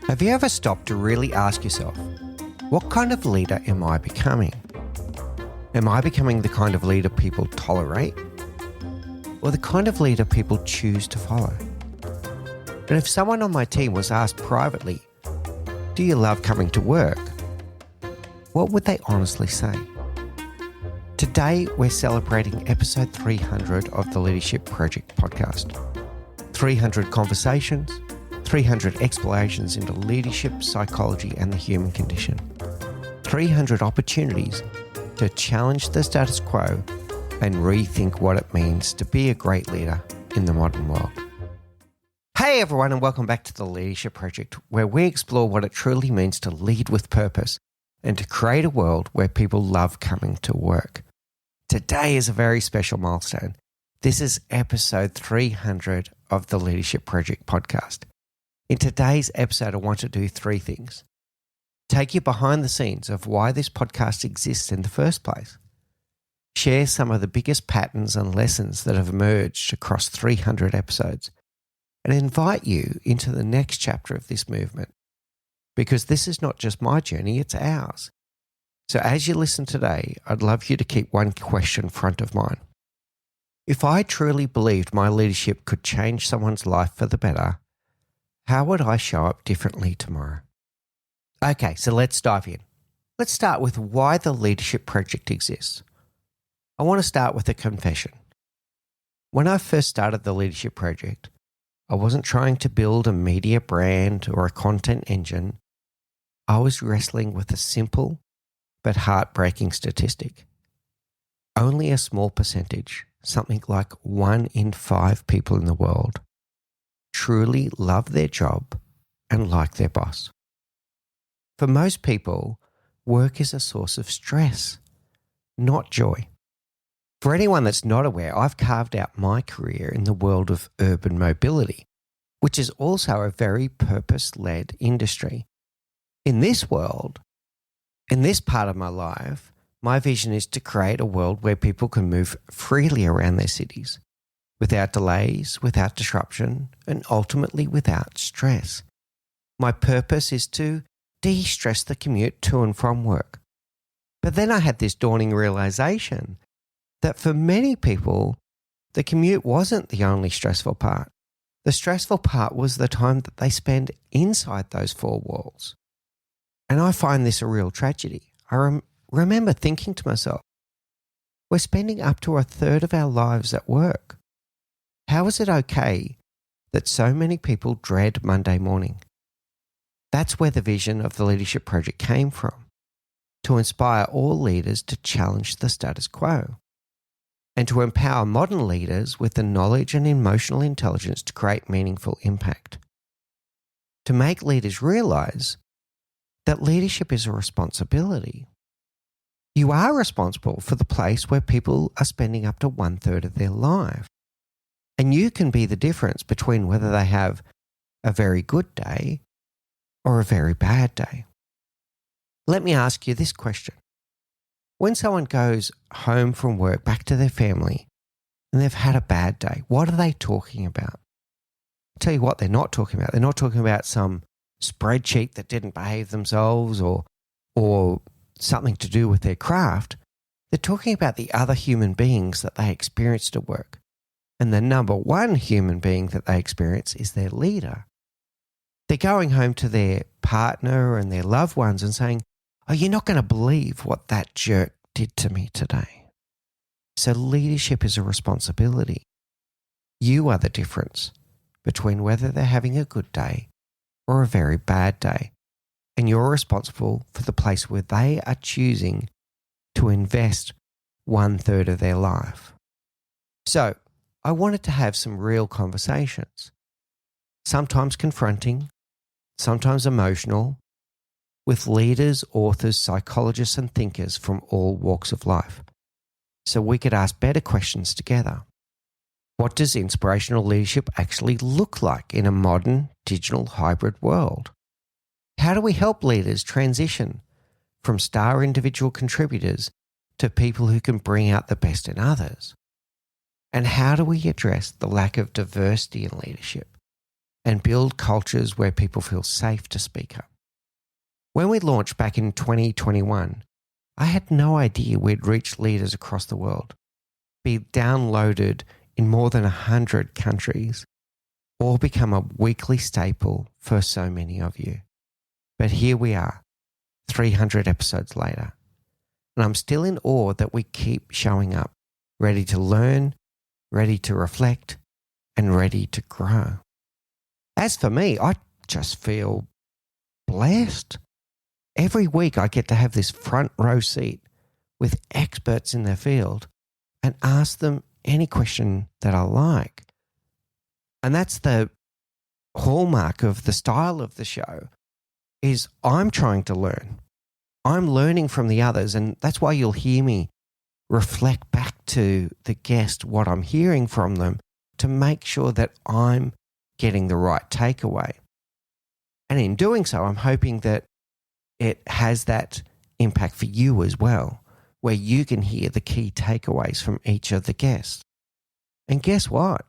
Have you ever stopped to really ask yourself, what kind of leader am I becoming? Am I becoming the kind of leader people tolerate? Or the kind of leader people choose to follow? And if someone on my team was asked privately, do you love coming to work? What would they honestly say? Today, we're celebrating episode 300 of the Leadership Project podcast. 300 conversations, 300 explorations into leadership, psychology, and the human condition. 300 opportunities to challenge the status quo and rethink what it means to be a great leader in the modern world. Hey everyone, and welcome back to the Leadership Project, where we explore what it truly means to lead with purpose and to create a world where people love coming to work. Today is a very special milestone. This is episode 300 of the Leadership Project podcast. In today's episode, I want to do three things. Take you behind the scenes of why this podcast exists in the first place. Share some of the biggest patterns and lessons that have emerged across 300 episodes. And invite you into the next chapter of this movement. Because this is not just my journey, it's ours. So as you listen today, I'd love you to keep one question front of mind. If I truly believed my leadership could change someone's life for the better, how would I show up differently tomorrow? Okay, so let's dive in. Let's start with why the Leadership Project exists. I want to start with a confession. When I first started the Leadership Project, I wasn't trying to build a media brand or a content engine. I was wrestling with a simple but heartbreaking statistic. Only a small percentage, something like 1 in 5 people in the world, truly love their job and like their boss. For most people, work is a source of stress, not joy. For anyone that's not aware, I've carved out my career in the world of urban mobility, which is also a very purpose-led industry. In this world, in this part of my life, my vision is to create a world where people can move freely around their cities, without delays, without disruption, and ultimately without stress. My purpose is to de-stress the commute to and from work. But then I had this dawning realization that for many people, the commute wasn't the only stressful part. The stressful part was the time that they spend inside those 4 walls. And I find this a real tragedy. I remember thinking to myself, we're spending up to a third of our lives at work. How is it okay that so many people dread Monday morning? That's where the vision of the Leadership Project came from, to inspire all leaders to challenge the status quo and to empower modern leaders with the knowledge and emotional intelligence to create meaningful impact. To make leaders realize that leadership is a responsibility. You are responsible for the place where people are spending up to 1/3 of their life. And you can be the difference between whether they have a very good day or a very bad day. Let me ask you this question. When someone goes home from work back to their family and they've had a bad day, what are they talking about? I'll tell you what they're not talking about. They're not talking about some spreadsheet that didn't behave themselves or something to do with their craft. They're talking about the other human beings that they experienced at work. And the number one human being that they experience is their leader. They're going home to their partner and their loved ones and saying, oh, you're not going to believe what that jerk did to me today. So leadership is a responsibility. You are the difference between whether they're having a good day or a very bad day. And you're responsible for the place where they are choosing to invest 1/3 of their life. So I wanted to have some real conversations, sometimes confronting, sometimes emotional, with leaders, authors, psychologists, and thinkers from all walks of life, so we could ask better questions together. What does inspirational leadership actually look like in a modern, digital, hybrid world? How do we help leaders transition from star individual contributors to people who can bring out the best in others? And how do we address the lack of diversity in leadership and build cultures where people feel safe to speak up. When we launched back in 2021, I had no idea we'd reach leaders across the world, be downloaded in more than 100 countries, or become a weekly staple for so many of you. But here we are, 300 episodes later, and I'm still in awe that we keep showing up, ready to learn, ready to reflect, and ready to grow. As for me, I just feel blessed. Every week I get to have this front row seat with experts in their field and ask them any question that I like. And that's the hallmark of the style of the show, is I'm trying to learn. I'm learning from the others, and that's why you'll hear me reflect back to the guest what I'm hearing from them to make sure that I'm getting the right takeaway. And in doing so, I'm hoping that it has that impact for you as well, where you can hear the key takeaways from each of the guests. And guess what?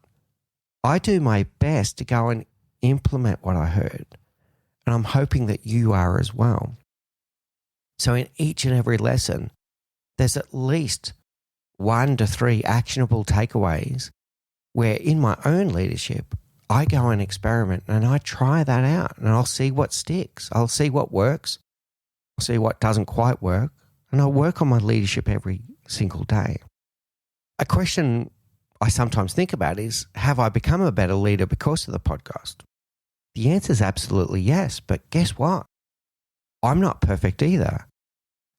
I do my best to go and implement what I heard. And I'm hoping that you are as well. So in each and every lesson, there's at least 1 to 3 actionable takeaways where in my own leadership, I go and experiment and I try that out and I'll see what sticks. I'll see what works. I'll see what doesn't quite work. And I'll work on my leadership every single day. A question I sometimes think about is, have I become a better leader because of the podcast? The answer is absolutely yes. But guess what? I'm not perfect either.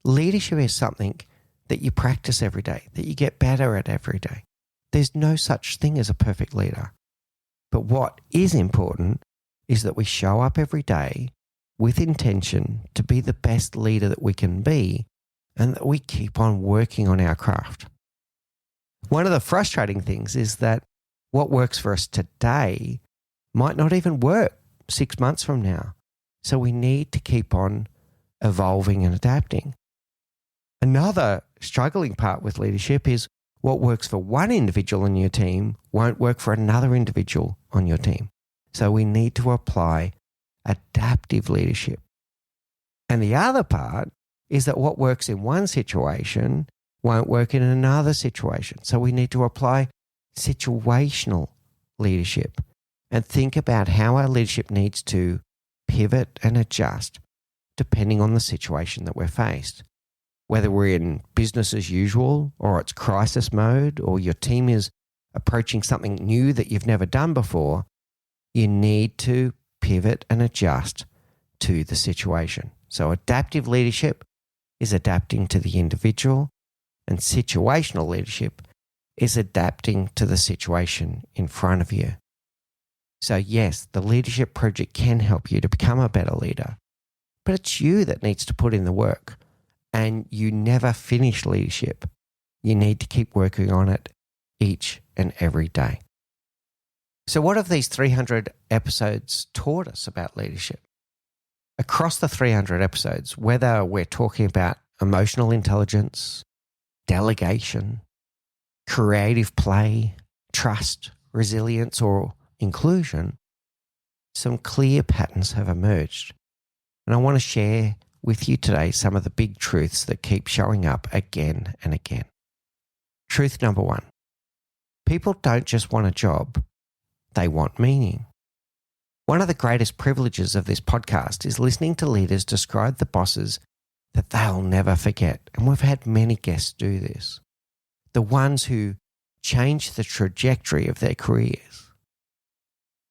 Leadership is something that you practice every day, that you get better at every day. There's no such thing as a perfect leader. But what is important is that we show up every day with intention to be the best leader that we can be, and that we keep on working on our craft. One of the frustrating things is that what works for us today might not even work 6 months from now. So we need to keep on evolving and adapting. Another struggling part with leadership is what works for one individual in your team won't work for another individual on your team. So we need to apply adaptive leadership. And the other part is that what works in one situation won't work in another situation. So we need to apply situational leadership and think about how our leadership needs to pivot and adjust depending on the situation that we're faced. Whether we're in business as usual or it's crisis mode or your team is approaching something new that you've never done before, you need to pivot and adjust to the situation. So adaptive leadership is adapting to the individual, and situational leadership is adapting to the situation in front of you. So yes, the leadership project can help you to become a better leader, but it's you that needs to put in the work, and you never finish leadership. You need to keep working on it each and every day. So what have these 300 episodes taught us about leadership? Across the 300 episodes, whether we're talking about emotional intelligence, delegation, creative play, trust, resilience, or inclusion, some clear patterns have emerged. And I want to share with you today some of the big truths that keep showing up again and again. Truth number 1, people don't just want a job, they want meaning. One of the greatest privileges of this podcast is listening to leaders describe the bosses that they'll never forget. And we've had many guests do this. The ones who change the trajectory of their careers.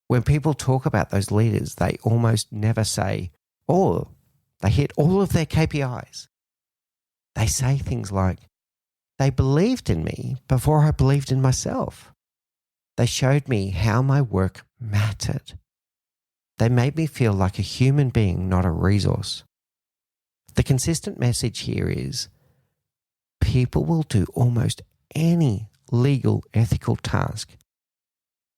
When people talk about those leaders, they almost never say, oh, they hit all of their KPIs. They say things like, they believed in me before I believed in myself. They showed me how my work mattered. They made me feel like a human being, not a resource. The consistent message here is people will do almost any legal, ethical task,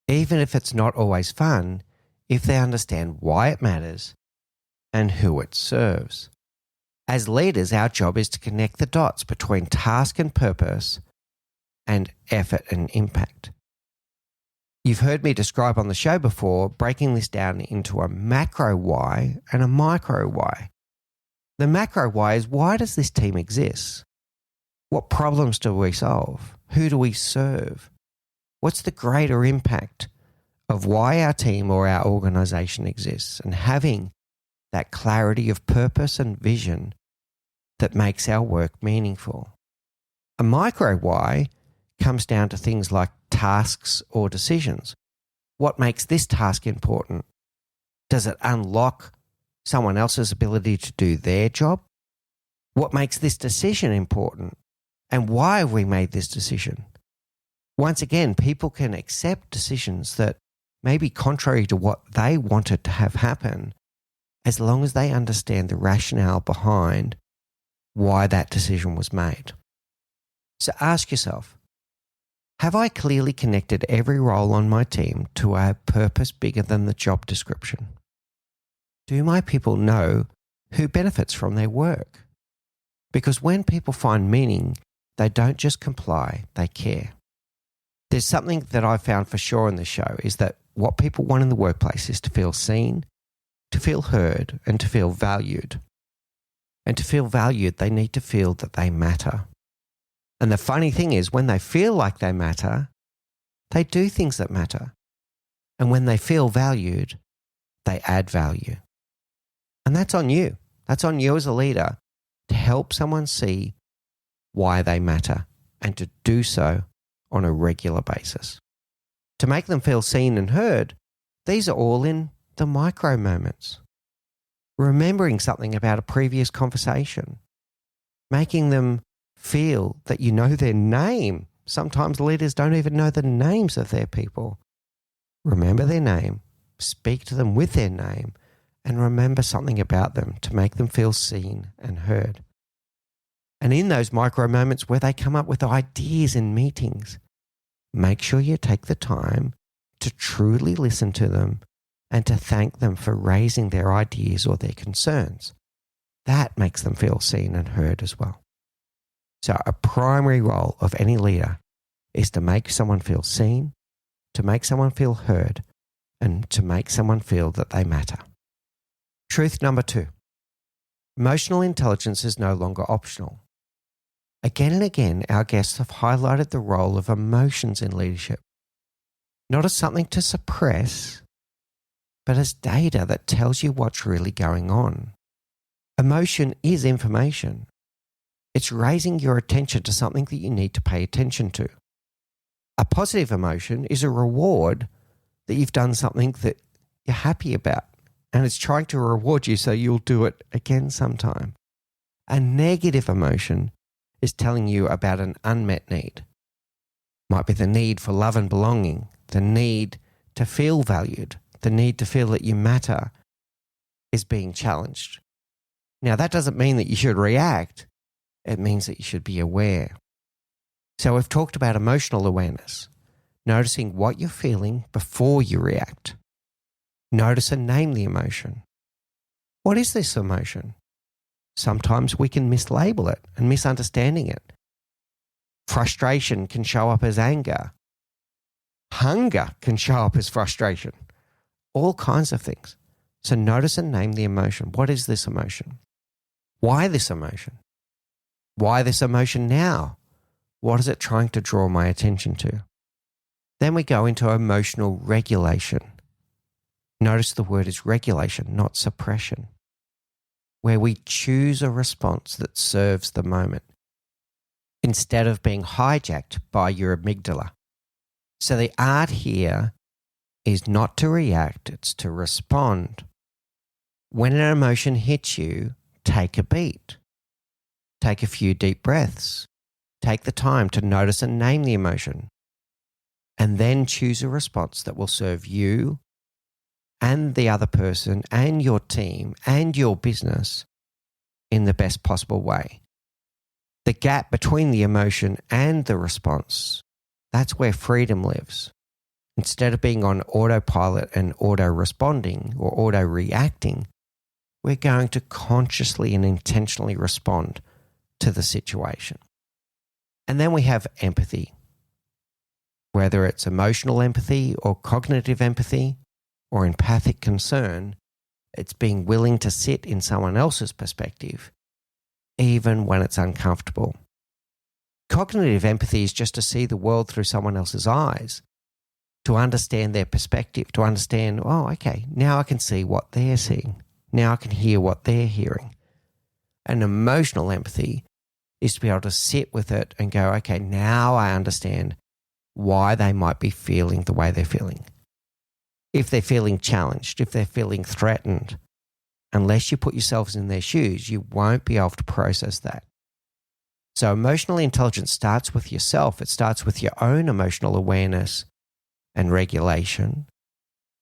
even if it's not always fun, if they understand why it matters and who it serves. As leaders, our job is to connect the dots between task and purpose and effort and impact. You've heard me describe on the show before, breaking this down into a macro why and a micro why. The macro why is, why does this team exist? What problems do we solve? Who do we serve? What's the greater impact of why our team or our organization exists, and having that clarity of purpose and vision that makes our work meaningful. A micro why comes down to things like tasks or decisions. What makes this task important? Does it unlock someone else's ability to do their job? What makes this decision important? And why have we made this decision? Once again, people can accept decisions that may be contrary to what they wanted to have happen, as long as they understand the rationale behind why that decision was made. So ask yourself, have I clearly connected every role on my team to a purpose bigger than the job description? Do my people know who benefits from their work? Because when people find meaning, they don't just comply, they care. There's something that I've found for sure in the show is that what people want in the workplace is to feel seen, to feel heard, and to feel valued. And to feel valued, they need to feel that they matter. And the funny thing is, when they feel like they matter, they do things that matter. And when they feel valued, they add value. And that's on you. That's on you as a leader to help someone see why they matter and to do so on a regular basis. To make them feel seen and heard, these are all in the micro moments. Remembering something about a previous conversation, making them feel that you know their name. Sometimes leaders don't even know the names of their people. Remember their name, speak to them with their name, and remember something about them to make them feel seen and heard. And in those micro moments where they come up with ideas in meetings, make sure you take the time to truly listen to them and to thank them for raising their ideas or their concerns. That makes them feel seen and heard as well. So a primary role of any leader is to make someone feel seen, to make someone feel heard, and to make someone feel that they matter. Truth number 2. Emotional intelligence is no longer optional. Again and again, our guests have highlighted the role of emotions in leadership, not as something to suppress, but as data that tells you what's really going on. Emotion is information. It's raising your attention to something that you need to pay attention to. A positive emotion is a reward that you've done something that you're happy about, and it's trying to reward you so you'll do it again sometime. A negative emotion is telling you about an unmet need. Might be the need for love and belonging, the need to feel valued, the need to feel that you matter is being challenged. Now, that doesn't mean that you should react. It means that you should be aware. So we've talked about emotional awareness, noticing what you're feeling before you react. Notice and name the emotion. What is this emotion? Sometimes we can mislabel it and misunderstanding it. Frustration can show up as anger. Hunger can show up as frustration. All kinds of things. So notice and name the emotion. What is this emotion? Why this emotion? Why this emotion now? What is it trying to draw my attention to? Then we go into emotional regulation. Notice the word is regulation, not suppression, where we choose a response that serves the moment instead of being hijacked by your amygdala. So the art here is not to react, it's to respond. When an emotion hits you, take a beat. Take a few deep breaths. Take the time to notice and name the emotion. And then choose a response that will serve you and the other person and your team and your business in the best possible way. The gap between the emotion and the response, that's where freedom lives. Instead of being on autopilot and auto-responding or auto-reacting, we're going to consciously and intentionally respond to the situation. And then we have empathy. whether it's emotional empathy or cognitive empathy or empathic concern, it's being willing to sit in someone else's perspective, even when it's uncomfortable. Cognitive empathy is just to see the world through someone else's eyes, to understand their perspective, to understand, oh, okay, now I can see what they're seeing. Now I can hear what they're hearing. And emotional empathy is to be able to sit with it and go, okay, now I understand why they might be feeling the way they're feeling. If they're feeling challenged, if they're feeling threatened, unless you put yourselves in their shoes, you won't be able to process that. So emotional intelligence starts with yourself. It starts with your own emotional awareness and regulation,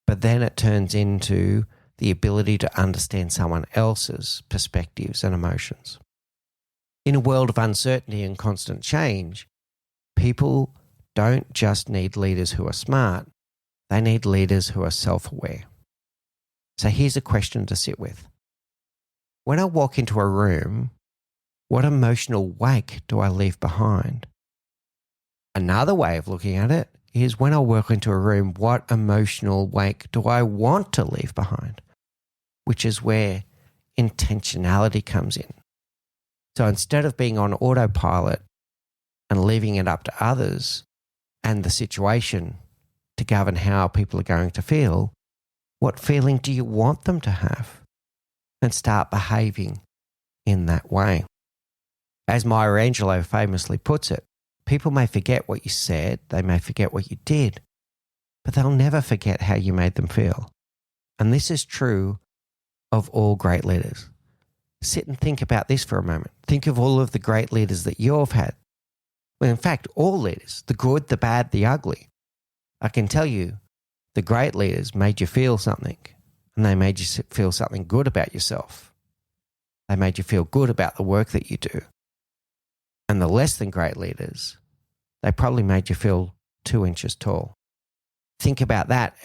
but then it turns into the ability to understand someone else's perspectives and emotions. In a world of uncertainty and constant change, people don't just need leaders who are smart, they need leaders who are self-aware. So here's a question to sit with. When I walk into a room, what emotional wake do I leave behind? Another way of looking at it is when I walk into a room, what emotional wake do I want to leave behind? Which is where intentionality comes in. So instead of being on autopilot and leaving it up to others and the situation to govern how people are going to feel, what feeling do you want them to have? And start behaving in that way. As Maya Angelou famously puts it, people may forget what you said, they may forget what you did, but they'll never forget how you made them feel. And this is true of all great leaders. Sit and think about this for a moment. Think of all of the great leaders that you've had. Well, in fact, all leaders, the good, the bad, the ugly. I can tell you, the great leaders made you feel something, and they made you feel something good about yourself. They made you feel good about the work that you do. And the less than great leaders, they probably made you feel 2 inches tall. Think about that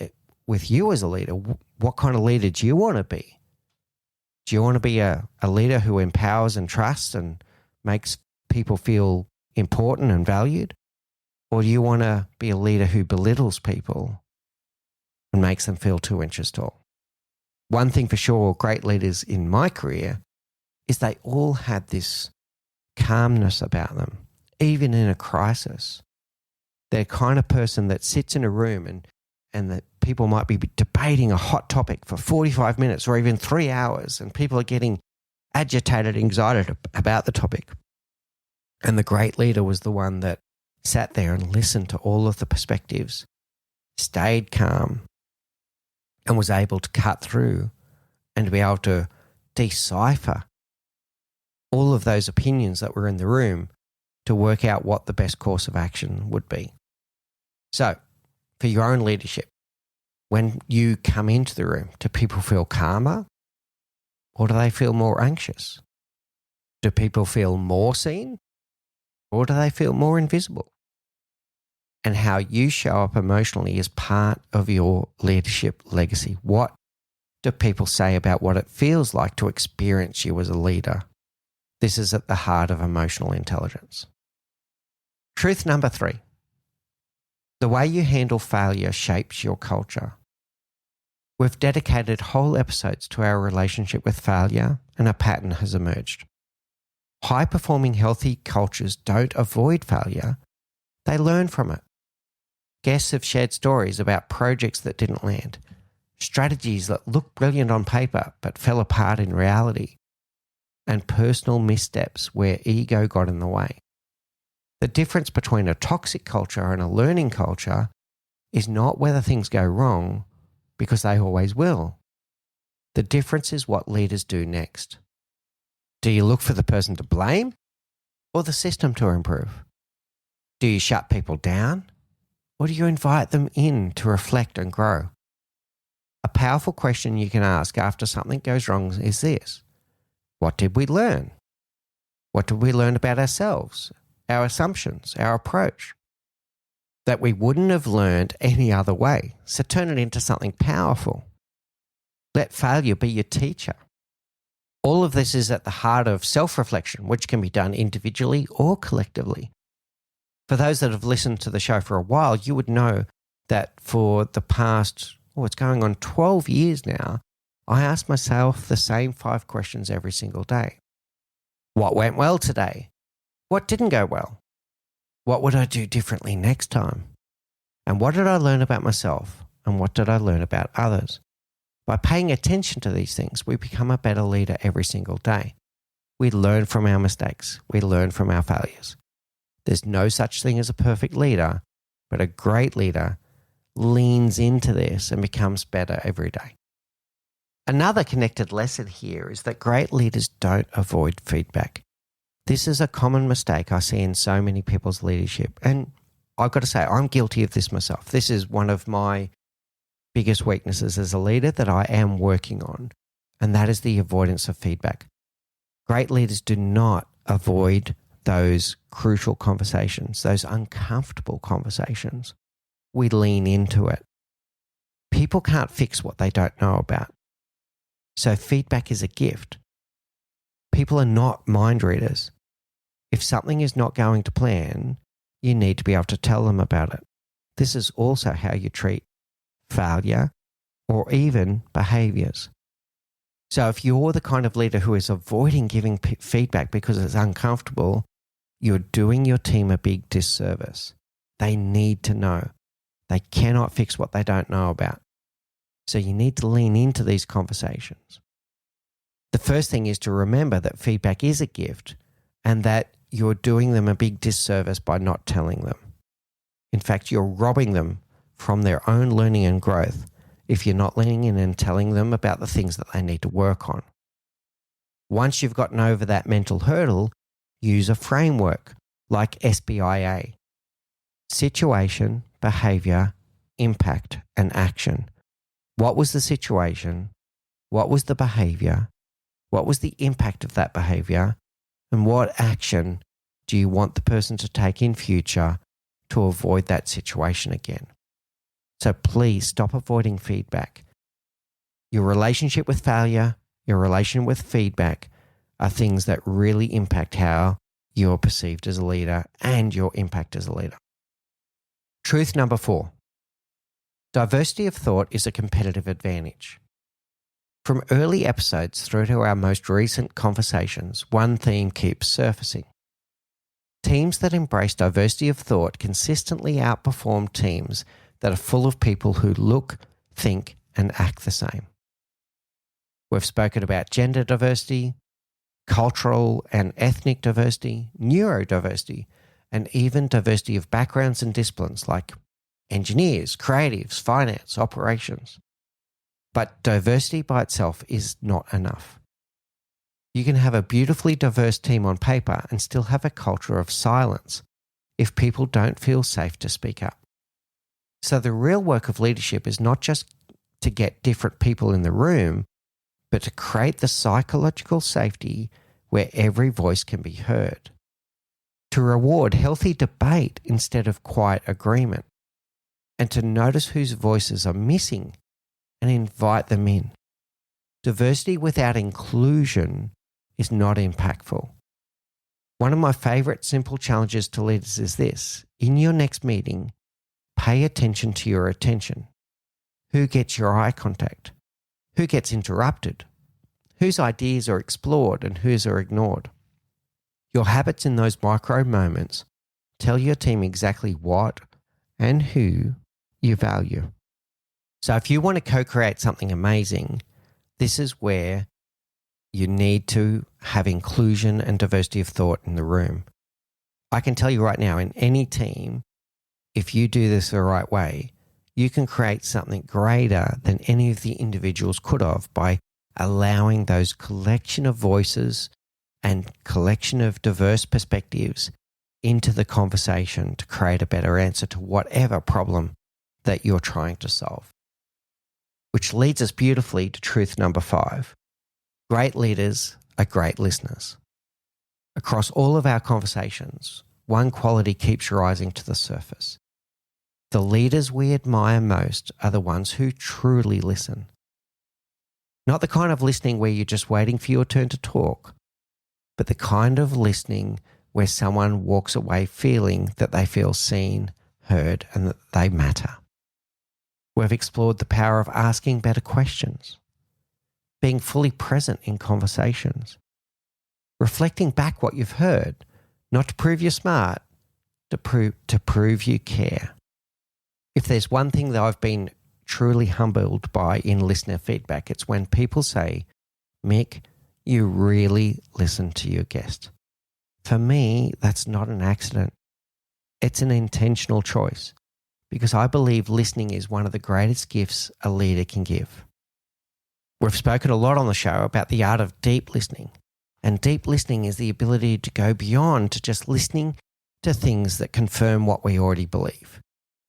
with you as a leader. What kind of leader do you want to be? Do you want to be a leader who empowers and trusts and makes people feel important and valued? Or do you want to be a leader who belittles people and makes them feel 2 inches tall? One thing for sure, great leaders in my career is they all had this calmness about them, even in a crisis. They're the kind of person that sits in a room and that people might be debating a hot topic for 45 minutes or even 3 hours, and people are getting agitated, excited about the topic. And the great leader was the one that sat there and listened to all of the perspectives, stayed calm, and was able to cut through and to be able to decipher all of those opinions that were in the room to work out what the best course of action would be. So, for your own leadership, when you come into the room, do people feel calmer or do they feel more anxious? Do people feel more seen or do they feel more invisible? And how you show up emotionally is part of your leadership legacy. What do people say about what it feels like to experience you as a leader? This is at the heart of emotional intelligence. Truth number 3. The way you handle failure shapes your culture. We've dedicated whole episodes to our relationship with failure, and a pattern has emerged. High-performing healthy cultures don't avoid failure, they learn from it. Guests have shared stories about projects that didn't land, strategies that looked brilliant on paper but fell apart in reality, and personal missteps where ego got in the way. The difference between a toxic culture and a learning culture is not whether things go wrong, because they always will. The difference is what leaders do next. Do you look for the person to blame or the system to improve? Do you shut people down or do you invite them in to reflect and grow? A powerful question you can ask after something goes wrong is this: what did we learn? What did we learn about ourselves, our assumptions, our approach? That we wouldn't have learned any other way. So turn it into something powerful. Let failure be your teacher. All of this is at the heart of self-reflection, which can be done individually or collectively. For those that have listened to the show for a while, you would know that for the past, it's going on 12 years now, I ask myself the same 5 questions every single day. What went well today? What didn't go well? What would I do differently next time? And what did I learn about myself? And what did I learn about others? By paying attention to these things, we become a better leader every single day. We learn from our mistakes. We learn from our failures. There's no such thing as a perfect leader, but a great leader leans into this and becomes better every day. Another connected lesson here is that great leaders don't avoid feedback. This is a common mistake I see in so many people's leadership. And I've got to say, I'm guilty of this myself. This is one of my biggest weaknesses as a leader that I am working on, and that is the avoidance of feedback. Great leaders do not avoid those crucial conversations, those uncomfortable conversations. We lean into it. People can't fix what they don't know about. So feedback is a gift. People are not mind readers. If something is not going to plan, you need to be able to tell them about it. This is also how you treat failure or even behaviors. So if you're the kind of leader who is avoiding giving feedback because it's uncomfortable, you're doing your team a big disservice. They need to know. They cannot fix what they don't know about. So you need to lean into these conversations. The first thing is to remember that feedback is a gift and that you're doing them a big disservice by not telling them. In fact, you're robbing them from their own learning and growth if you're not leaning in and telling them about the things that they need to work on. Once you've gotten over that mental hurdle, use a framework like SBIA. Situation, behavior, impact, and action. What was the situation? What was the behavior? What was the impact of that behavior? And what action do you want the person to take in future to avoid that situation again? So please stop avoiding feedback. Your relationship with failure, your relation with feedback are things that really impact how you're perceived as a leader and your impact as a leader. Truth number 4. Diversity of thought is a competitive advantage. From early episodes through to our most recent conversations, one theme keeps surfacing. Teams that embrace diversity of thought consistently outperform teams that are full of people who look, think, and act the same. We've spoken about gender diversity, cultural and ethnic diversity, neurodiversity, and even diversity of backgrounds and disciplines like engineers, creatives, finance, operations. But diversity by itself is not enough. You can have a beautifully diverse team on paper and still have a culture of silence if people don't feel safe to speak up. So the real work of leadership is not just to get different people in the room, but to create the psychological safety where every voice can be heard. To reward healthy debate instead of quiet agreement, and to notice whose voices are missing and invite them in. Diversity without inclusion is not impactful. One of my favorite simple challenges to leaders is this: in your next meeting, pay attention to your attention. Who gets your eye contact? Who gets interrupted? Whose ideas are explored and whose are ignored? Your habits in those micro moments tell your team exactly what and who you value. So if you want to co-create something amazing, this is where you need to have inclusion and diversity of thought in the room. I can tell you right now, in any team, if you do this the right way, you can create something greater than any of the individuals could have by allowing those collection of voices and collection of diverse perspectives into the conversation to create a better answer to whatever problem that you're trying to solve. Which leads us beautifully to truth number 5. Great leaders are great listeners. Across all of our conversations, one quality keeps rising to the surface. The leaders we admire most are the ones who truly listen. Not the kind of listening where you're just waiting for your turn to talk, but the kind of listening where someone walks away feeling that they feel seen, heard, and that they matter. We've explored the power of asking better questions, being fully present in conversations, reflecting back what you've heard, not to prove you're smart, to prove you care. If there's one thing that I've been truly humbled by in listener feedback, it's when people say, Mick, you really listen to your guest. For me, that's not an accident. It's an intentional choice because I believe listening is one of the greatest gifts a leader can give. We've spoken a lot on the show about the art of deep listening, and deep listening is the ability to go beyond to just listening to things that confirm what we already believe,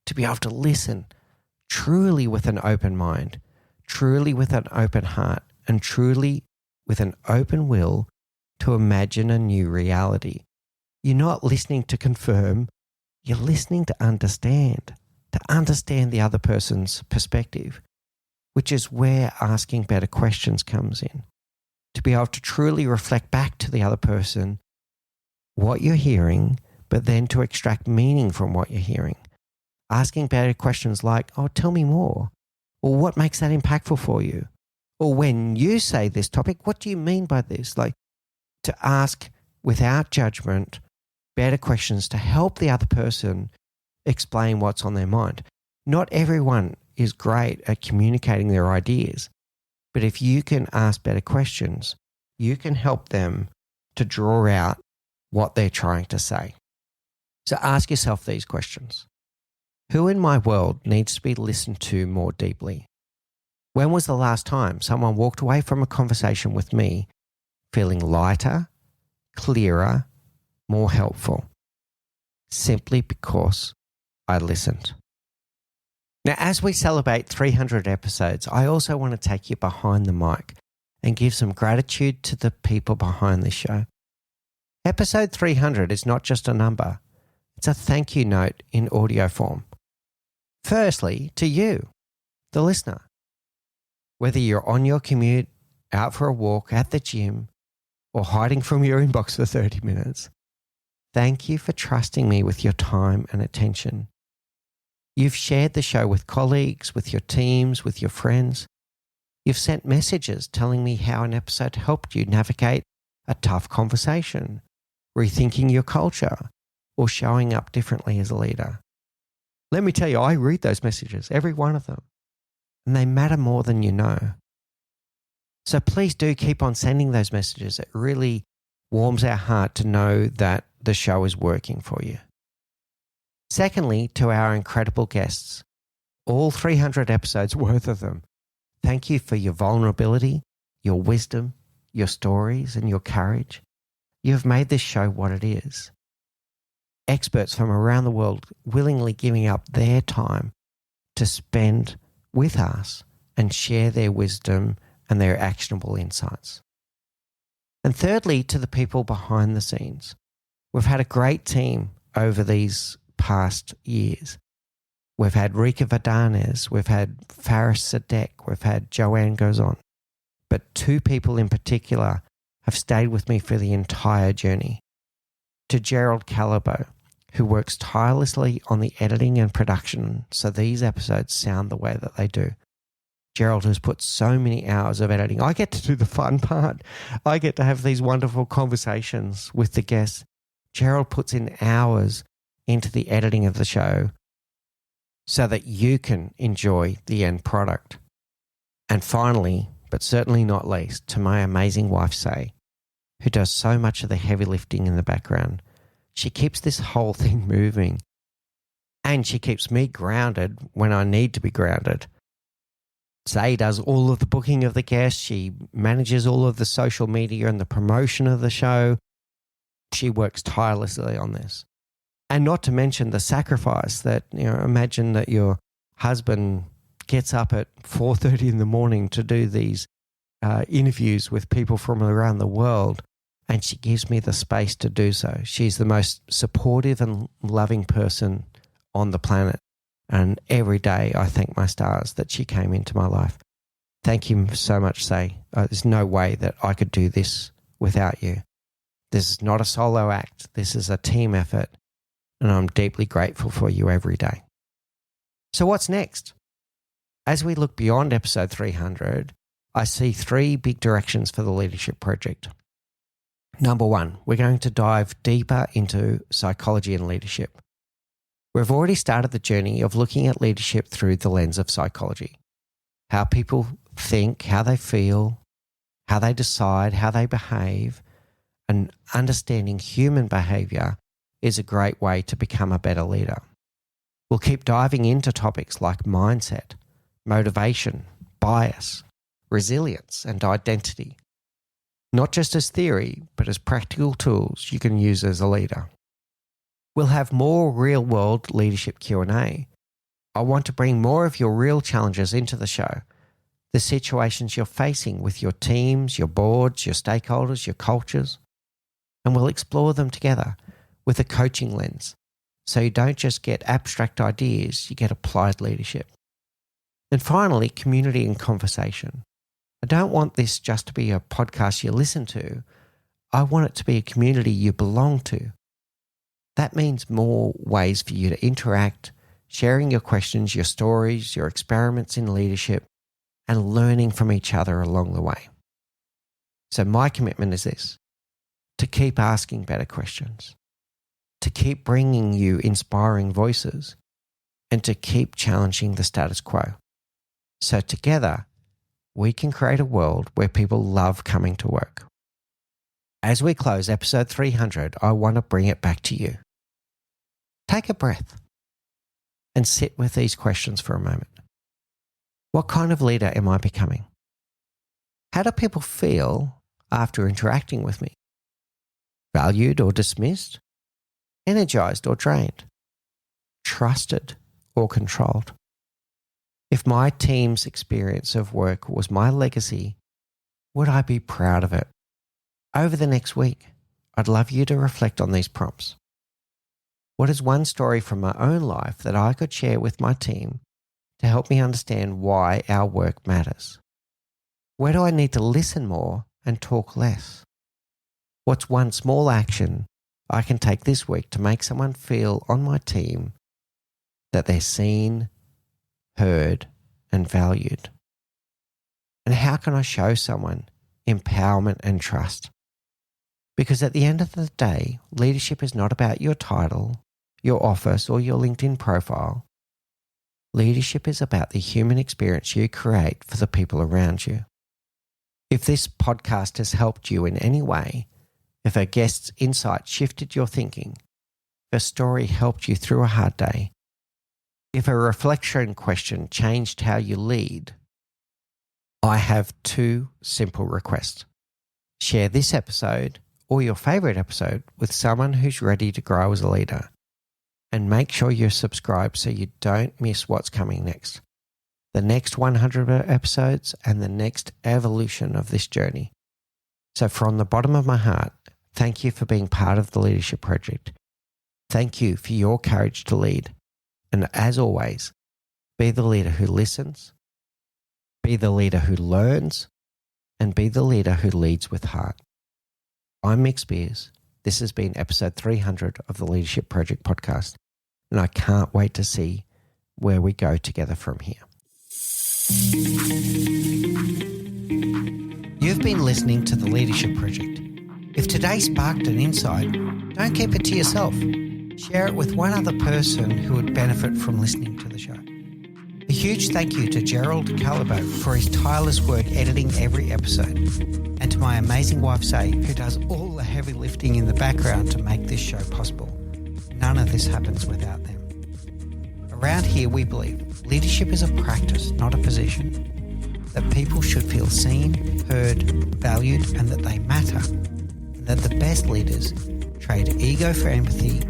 to be able to listen truly with an open mind, truly with an open heart, and truly with an open will to imagine a new reality. You're not listening to confirm, you're listening to understand the other person's perspective, which is where asking better questions comes in. To be able to truly reflect back to the other person what you're hearing, but then to extract meaning from what you're hearing. Asking better questions like, oh, tell me more. Or what makes that impactful for you? Or when you say this topic, what do you mean by this? Like, to ask without judgment better questions to help the other person explain what's on their mind. Not everyone is great at communicating their ideas, but if you can ask better questions, you can help them to draw out what they're trying to say. So ask yourself these questions. Who in my world needs to be listened to more deeply? When was the last time someone walked away from a conversation with me feeling lighter, clearer, more helpful? Simply because I listened. Now, as we celebrate 300 episodes, I also want to take you behind the mic and give some gratitude to the people behind this show. Episode 300 is not just a number. It's a thank you note in audio form. Firstly, to you, the listener. Whether you're on your commute, out for a walk, at the gym, or hiding from your inbox for 30 minutes, thank you for trusting me with your time and attention. You've shared the show with colleagues, with your teams, with your friends. You've sent messages telling me how an episode helped you navigate a tough conversation, rethinking your culture, or showing up differently as a leader. Let me tell you, I read those messages, every one of them, and they matter more than you know. So please do keep on sending those messages. It really warms our heart to know that the show is working for you. Secondly, to our incredible guests, all 300 episodes worth of them, thank you for your vulnerability, your wisdom, your stories, and your courage. You have made this show what it is. Experts from around the world willingly giving up their time to spend with us and share their wisdom and their actionable insights. And thirdly, to the people behind the scenes. We've had a great team over these past years. We've had Rika Vadanes, we've had Faris Sadek, we've had Joanne Goes On. But two people in particular have stayed with me for the entire journey. To Gerald Calabo, who works tirelessly on the editing and production so these episodes sound the way that they do. Gerald has put so many hours of editing. I get to do the fun part. I get to have these wonderful conversations with the guests. Gerald puts in hours into the editing of the show so that you can enjoy the end product. And finally, but certainly not least, to my amazing wife, Say, who does so much of the heavy lifting in the background. She keeps this whole thing moving, and she keeps me grounded when I need to be grounded. Say does all of the booking of the guests. She manages all of the social media and the promotion of the show. She works tirelessly on this. And not to mention the sacrifice that, imagine that your husband gets up at 4:30 in the morning to do these interviews with people from around the world, and she gives me the space to do so. She's the most supportive and loving person on the planet. And every day I thank my stars that she came into my life. Thank you so much, Say. There's no way that I could do this without you. This is not a solo act. This is a team effort, and I'm deeply grateful for you every day. So what's next? As we look beyond episode 300, I see 3 big directions for the Leadership Project. Number 1, we're going to dive deeper into psychology and leadership. We've already started the journey of looking at leadership through the lens of psychology. How people think, how they feel, how they decide, how they behave, and understanding human behavior is a great way to become a better leader. We'll keep diving into topics like mindset, motivation, bias, resilience, and identity. Not just as theory, but as practical tools you can use as a leader. We'll have more real-world leadership Q&A. I want to bring more of your real challenges into the show, the situations you're facing with your teams, your boards, your stakeholders, your cultures, and we'll explore them together with a coaching lens, so you don't just get abstract ideas, you get applied leadership. And finally, community and conversation. I don't want this just to be a podcast you listen to. I want it to be a community you belong to. That means more ways for you to interact, sharing your questions, your stories, your experiments in leadership, and learning from each other along the way. So my commitment is this: to keep asking better questions, to keep bringing you inspiring voices, and to keep challenging the status quo. So together, we can create a world where people love coming to work. As we close episode 300, I want to bring it back to you. Take a breath and sit with these questions for a moment. What kind of leader am I becoming? How do people feel after interacting with me? Valued or dismissed? Energized or drained? Trusted or controlled? If my team's experience of work was my legacy, would I be proud of it? Over the next week, I'd love you to reflect on these prompts. What is one story from my own life that I could share with my team to help me understand why our work matters? Where do I need to listen more and talk less? What's one small action I can take this week to make someone feel on my team that they're seen, heard, and valued? And how can I show someone empowerment and trust? Because at the end of the day, leadership is not about your title, your office, or your LinkedIn profile. Leadership is about the human experience you create for the people around you. If this podcast has helped you in any way, if a guest's insight shifted your thinking, if a story helped you through a hard day, if a reflection question changed how you lead, I have 2 simple requests. Share this episode or your favorite episode with someone who's ready to grow as a leader. And make sure you're subscribed so you don't miss what's coming next. The next 100 episodes and the next evolution of this journey. So from the bottom of my heart, thank you for being part of the Leadership Project. Thank you for your courage to lead. And as always, be the leader who listens, be the leader who learns, and be the leader who leads with heart. I'm Mick Spears. This has been episode 300 of the Leadership Project podcast, and I can't wait to see where we go together from here. You've been listening to the Leadership Project. If today sparked an insight, don't keep it to yourself. Share it with one other person who would benefit from listening to the show. A huge thank you to Gerald Calabo for his tireless work editing every episode, and to my amazing wife, Say, who does all the heavy lifting in the background to make this show possible. None of this happens without them. Around here, we believe leadership is a practice, not a position. That people should feel seen, heard, valued, and that they matter. And that the best leaders trade ego for empathy,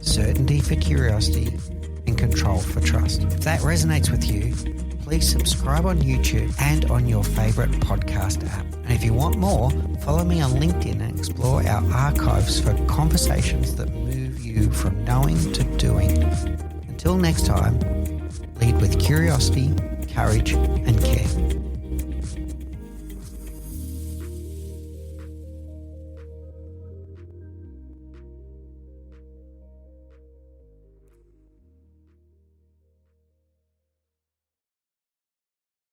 certainty for curiosity, and control for trust. If that resonates with you, please subscribe on YouTube and on your favorite podcast app. And if you want more, follow me on LinkedIn and explore our archives for conversations that move you from knowing to doing. Until next time, lead with curiosity, courage, and care.